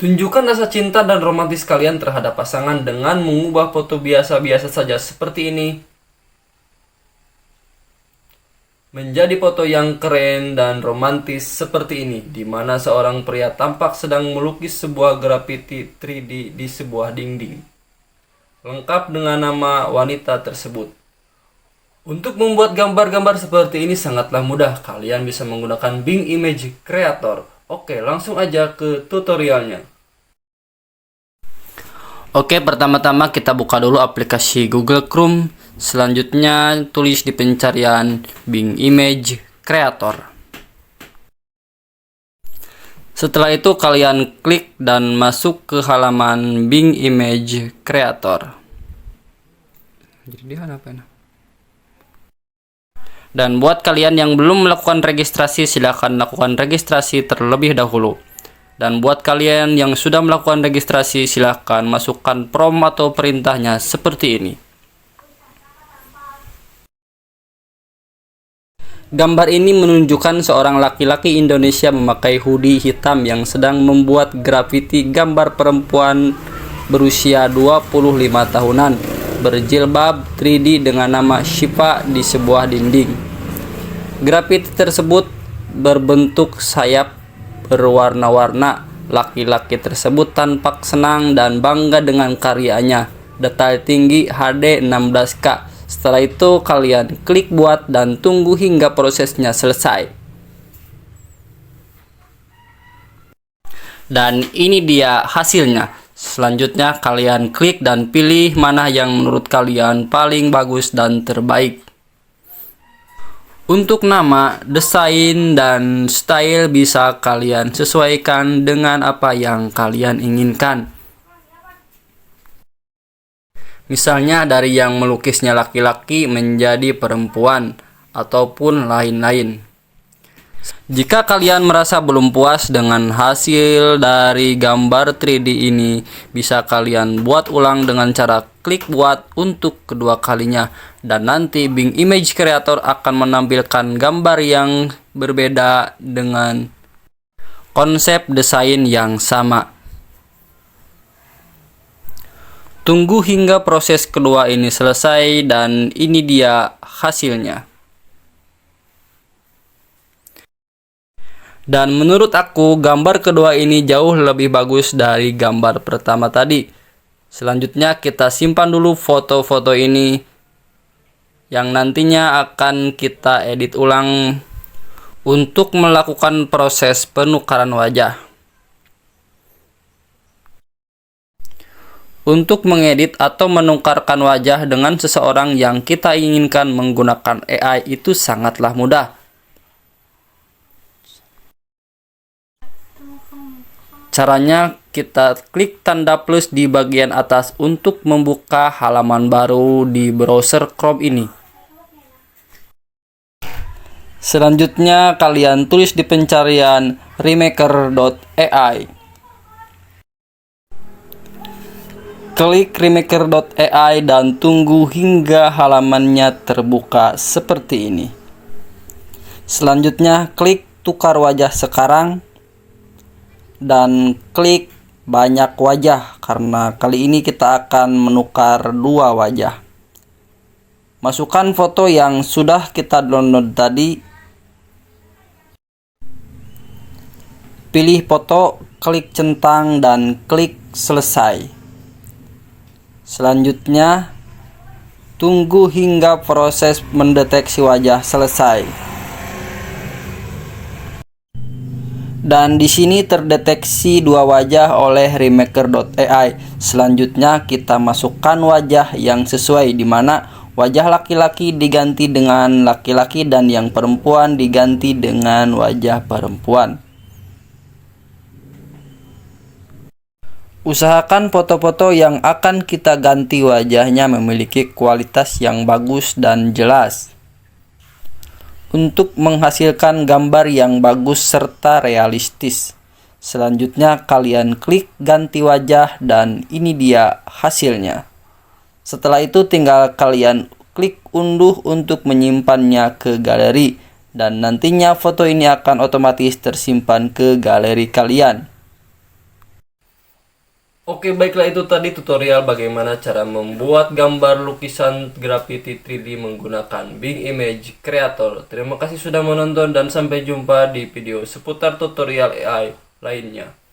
Tunjukkan rasa cinta dan romantis kalian terhadap pasangan dengan mengubah foto biasa-biasa saja seperti ini menjadi foto yang keren dan romantis seperti ini, di mana seorang pria tampak sedang melukis sebuah grafiti 3D di sebuah dinding, lengkap dengan nama wanita tersebut. Untuk membuat gambar-gambar seperti ini sangatlah mudah. Kalian bisa menggunakan Bing Image Creator. Oke, langsung aja ke tutorialnya. Oke, pertama-tama kita buka dulu aplikasi Google Chrome. Selanjutnya tulis di pencarian Bing Image Creator. Setelah itu kalian klik dan masuk ke halaman Bing Image Creator. Jadi dia apa ini? Dan buat kalian yang belum melakukan registrasi, silahkan lakukan registrasi terlebih dahulu. Dan buat kalian yang sudah melakukan registrasi, silahkan masukkan prompt atau perintahnya seperti ini. Gambar ini menunjukkan seorang laki-laki Indonesia memakai hoodie hitam yang sedang membuat grafiti gambar perempuan berusia 25 tahunan berjilbab 3D dengan nama Shiva di sebuah dinding. Grafiti tersebut berbentuk sayap berwarna-warna. Laki-laki tersebut tampak senang dan bangga dengan karyanya. Detail tinggi HD 16K. Setelah itu kalian klik buat dan tunggu hingga prosesnya selesai. Dan ini dia hasilnya. Selanjutnya kalian klik dan pilih mana yang menurut kalian paling bagus dan terbaik. Untuk nama, desain, dan style bisa kalian sesuaikan dengan apa yang kalian inginkan. Misalnya dari yang melukisnya laki-laki menjadi perempuan, ataupun lain-lain. Jika kalian merasa belum puas dengan hasil dari gambar 3D ini, bisa kalian buat ulang dengan cara klik buat untuk kedua kalinya. Dan nanti Bing Image Creator akan menampilkan gambar yang berbeda dengan konsep desain yang sama. Tunggu hingga proses kedua ini selesai dan ini dia hasilnya. Dan menurut aku gambar kedua ini jauh lebih bagus dari gambar pertama tadi. Selanjutnya kita simpan dulu foto-foto ini yang nantinya akan kita edit ulang untuk melakukan proses penukaran wajah. Untuk mengedit atau menukarkan wajah dengan seseorang yang kita inginkan menggunakan AI itu sangatlah mudah. Caranya kita klik tanda plus di bagian atas untuk membuka halaman baru di browser Chrome ini. Selanjutnya kalian tulis di pencarian remaker.ai. Klik remaker.ai dan tunggu hingga halamannya terbuka seperti ini. Selanjutnya klik tukar wajah sekarang dan klik banyak wajah karena kali ini kita akan menukar dua wajah. Masukkan foto yang sudah kita download tadi. Pilih foto, klik centang dan klik selesai. Selanjutnya tunggu hingga proses mendeteksi wajah selesai. Dan di sini terdeteksi dua wajah oleh remaker.ai. Selanjutnya kita masukkan wajah yang sesuai, di mana wajah laki-laki diganti dengan laki-laki dan yang perempuan diganti dengan wajah perempuan. Usahakan foto-foto yang akan kita ganti wajahnya memiliki kualitas yang bagus dan jelas untuk menghasilkan gambar yang bagus serta realistis. Selanjutnya kalian klik ganti wajah dan ini dia hasilnya. Setelah itu tinggal kalian klik unduh untuk menyimpannya ke galeri dan nantinya foto ini akan otomatis tersimpan ke galeri kalian. Oke, baiklah, itu tadi tutorial bagaimana cara membuat gambar lukisan graffiti 3D menggunakan Bing Image Creator. Terima kasih sudah menonton dan sampai jumpa di video seputar tutorial AI lainnya.